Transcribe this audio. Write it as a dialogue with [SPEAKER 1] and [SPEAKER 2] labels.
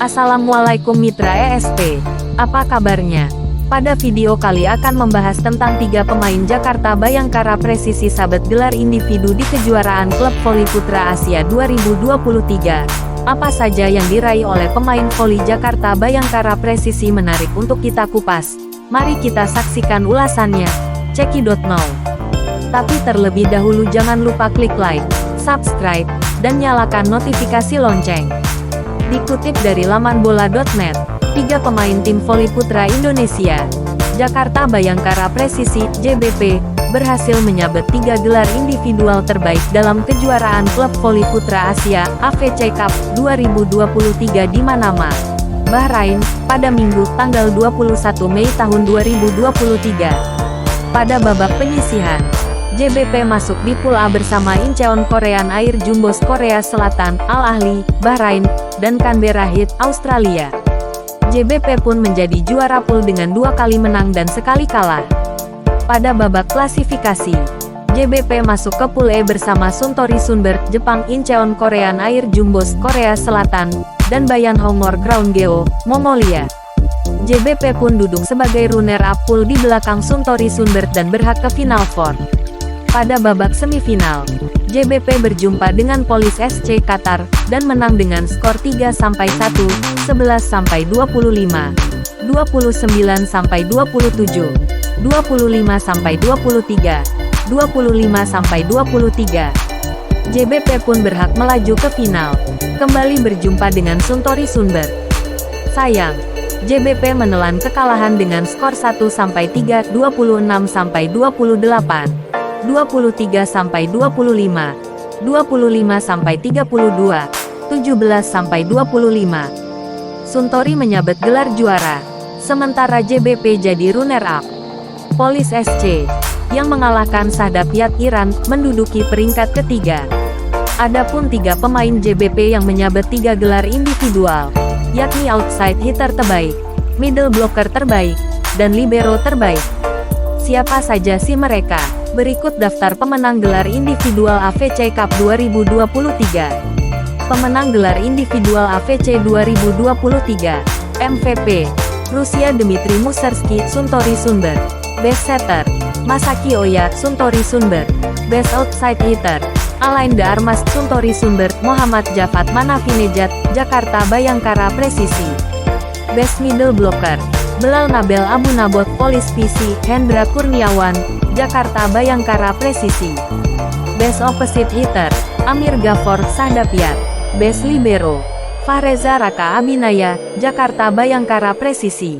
[SPEAKER 1] Assalamualaikum mitra ESP, apa kabarnya? Pada video kali akan membahas tentang 3 pemain Jakarta Bayangkara presisi sabet gelar individu di kejuaraan klub voli putra Asia 2023. Apa saja yang diraih oleh pemain voli Jakarta Bayangkara presisi menarik untuk kita kupas. Mari kita saksikan ulasannya. Cekidot Now. Tapi terlebih dahulu jangan lupa klik like, subscribe, dan nyalakan notifikasi lonceng. Dikutip dari laman bola.net, 3 pemain tim voli putra Indonesia, Jakarta Bayangkara Presisi (JBP), berhasil menyabet 3 gelar individual terbaik dalam kejuaraan klub voli putra Asia (AVC Cup) 2023 di Manama, Bahrain, pada Minggu, tanggal 21 Mei tahun 2023. Pada babak penyisihan, JBP masuk di Pool A bersama Incheon Korean Air Jumbos Korea Selatan, Al Ahly, Bahrain, dan Canberra Heat, Australia. JBP pun menjadi juara pool dengan 2 kali menang dan sekali kalah. Pada babak klasifikasi, JBP masuk ke Pool E bersama Suntory Sunberg, Jepang, Incheon Korean Air Jumbos Korea Selatan, dan Bayan Hongor Ground Geo, Mongolia. JBP pun duduk sebagai runner-up pool di belakang Suntory Sunberg dan berhak ke Final Four. Pada babak semifinal, JBP berjumpa dengan Police SC Qatar, dan menang dengan skor 3-1, 11-25, 29-27, 25-23, 25-23. JBP pun berhak melaju ke final, kembali berjumpa dengan Suntory Sunberg. Sayang, JBP menelan kekalahan dengan skor 1-3, 26-28, 23-25, 25-32, 17-25. Suntory menyabet gelar juara, sementara JBP jadi runner-up. Police SC, yang mengalahkan Sahdapiyat Iran, menduduki peringkat ketiga. Adapun 3 pemain JBP yang menyabet 3 gelar individual, yakni outside hitter terbaik, middle blocker terbaik, dan libero terbaik. Siapa saja sih mereka? Berikut daftar pemenang gelar individual AVC Cup 2023. Pemenang gelar individual AVC 2023. MVP, Rusia Dmitry Musersky, Suntory Sunberg. Best setter, Masaki Oya, Suntory Sunberg. Best outside hitter, Alain de Armas, Suntory Sunberg. Muhammad Jafat Manafinejad, Jakarta Bayangkara Presisi. Best middle blocker, Belal Nabel Abu Nabot, Police PC. Hendra Kurniawan, Jakarta Bayangkara Presisi. Best opposite hitter, Amir Gafor, Sahdapiyat. Best libero, Fahreza Raka Abinaya, Jakarta Bayangkara Presisi.